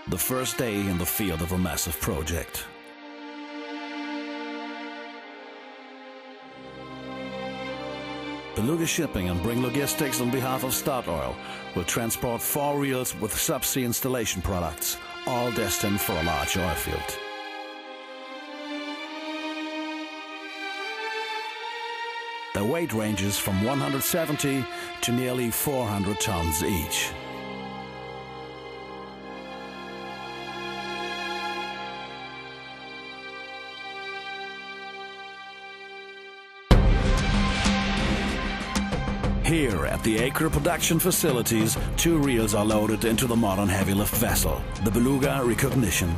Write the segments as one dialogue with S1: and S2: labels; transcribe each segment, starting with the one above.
S1: The first day in the field of a massive project. Beluga Shipping and Bring Logistics on behalf of Statoil will transport 4 reels with subsea installation products, all destined for a large oil field. Their weight ranges from 170 to nearly 400 tons each. Here at the Acre production facilities, 2 reels are loaded into the modern heavy lift vessel, the Beluga Recognition.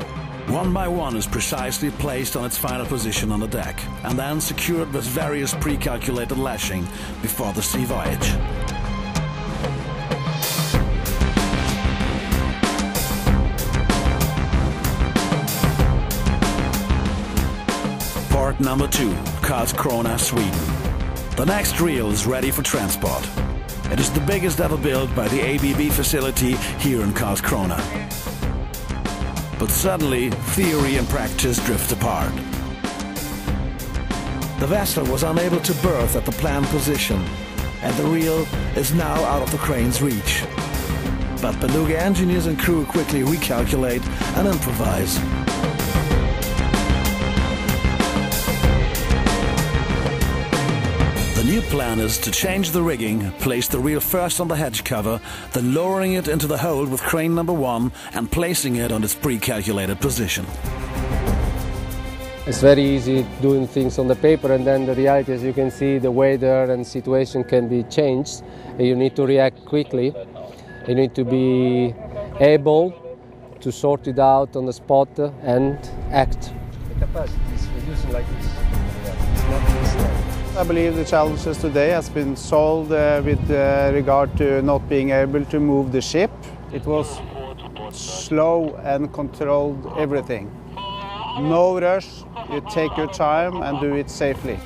S1: One by one is precisely placed on its final position on the deck, and then secured with various pre-calculated lashing before the sea voyage. Port number 2, Karlskrona, Sweden. The next reel is ready for transport. It is the biggest ever built by the ABB facility here in Karlskrona. But suddenly, theory and practice drift apart. The vessel was unable to berth at the planned position, and the reel is now out of the crane's reach. But Beluga engineers and crew quickly recalculate and improvise. The new plan is to change the rigging, place the reel first on the hedge cover, then lowering it into the hold with crane number 1 and placing it on its pre-calculated position.
S2: It's very easy doing things on the paper, and then the reality, as you can see, the weather and situation can be changed. You need to react quickly. You need to be able to sort it out on the spot and act. The capacity is reducing like this. It's not this.
S3: I believe the challenges today has been solved with regard to not being able to move the ship. It was slow and controlled everything. No rush, you take your time and do it safely.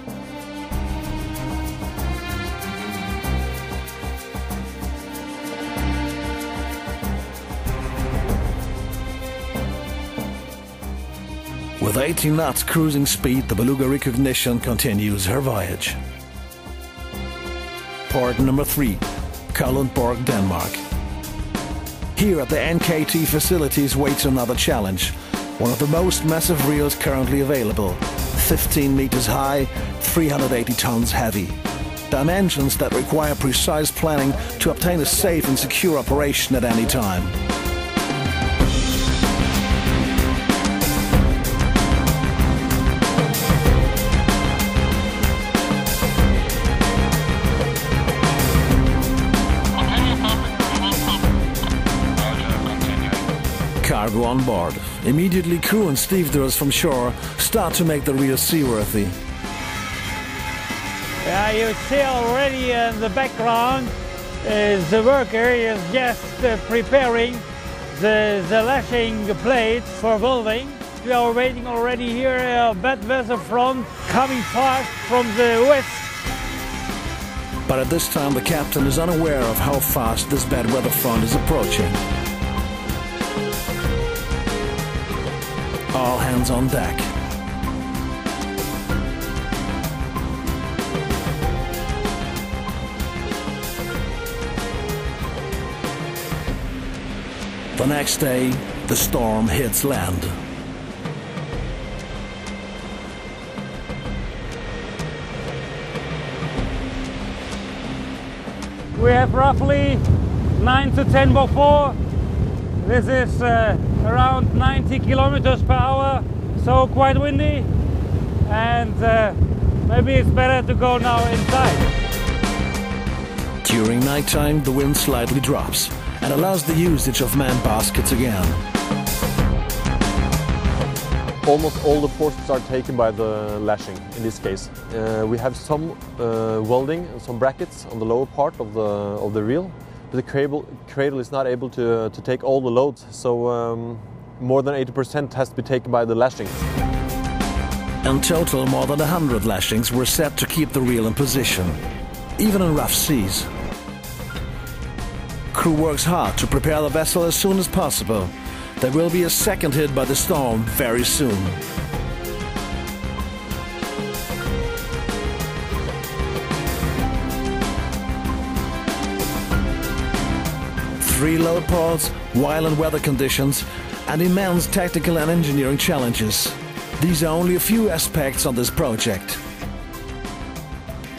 S1: With 18 knots cruising speed, the Beluga Recognition continues her voyage. Port number 3, Kalundborg, Denmark. Here at the NKT facilities waits another challenge, one of the most massive reels currently available, 15 meters high, 380 tons heavy. Dimensions that require precise planning to obtain a safe and secure operation at any time. Cargo on board. Immediately crew and stevedores from shore start to make the reel seaworthy.
S4: Yeah, you see already in the background the worker is just preparing the lashing plates for welding. We are waiting already here a bad weather front coming fast from the west.
S1: But at this time the captain is unaware of how fast this bad weather front is approaching. All hands on deck. The next day, the storm hits land.
S4: We have roughly 9 to 10 before. This is around 90 kilometers per hour, so quite windy, and maybe it's better to go now inside.
S1: During nighttime, the wind slightly drops and allows the usage of man baskets again.
S5: Almost all the portions are taken by the lashing in this case. We have some welding and some brackets on the lower part of the reel. The cradle is not able to take all the loads, so more than 80% has to be taken by the lashings.
S1: In total, more than 100 lashings were set to keep the reel in position, even in rough seas. Crew works hard to prepare the vessel as soon as possible. There will be a second hit by the storm very soon. Three load ports, violent weather conditions, and immense technical and engineering challenges. These are only a few aspects of this project.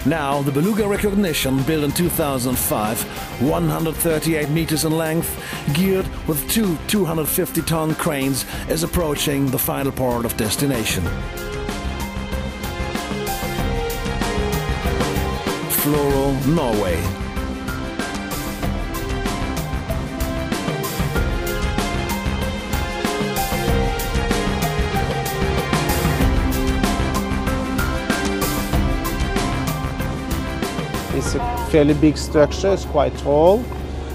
S1: Now, the Beluga Recognition, built in 2005, 138 meters in length, geared with two 250-ton cranes, is approaching the final port of destination. Florø, Norway.
S3: It's a fairly big structure, it's quite tall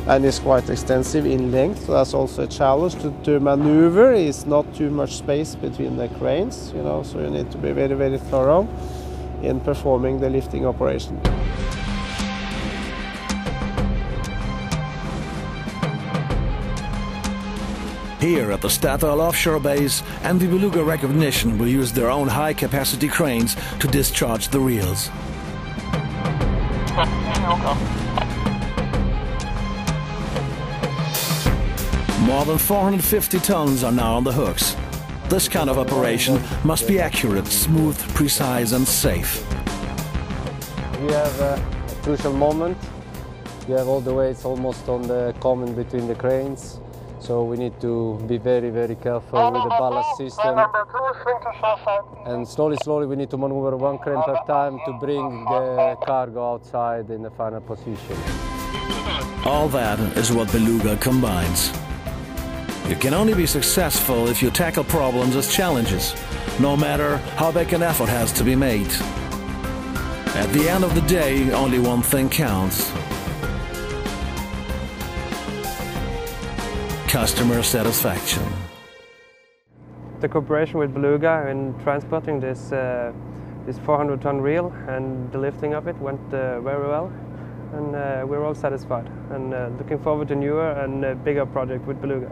S3: and it's quite extensive in length. So that's also a challenge to maneuver. It's not too much space between the cranes, you know, so you need to be very, very thorough in performing the lifting operation.
S1: Here at the Statoil offshore base, and the Beluga Recognition will use their own high-capacity cranes to discharge the reels. More than 450 tons are now on the hooks. This kind of operation must be accurate, smooth, precise and safe.
S2: We have a crucial moment. We have all the weights almost on the common between the cranes. So we need to be very, very careful with the ballast system. And slowly we need to maneuver one crane per time to bring the cargo outside in the final position.
S1: All that is what Beluga combines. You can only be successful if you tackle problems as challenges, no matter how big an effort has to be made. At the end of the day, only one thing counts: customer satisfaction.
S6: The cooperation with Beluga in transporting this 400-ton reel and the lifting of it went very well, and we're all satisfied and looking forward to newer and bigger project with Beluga.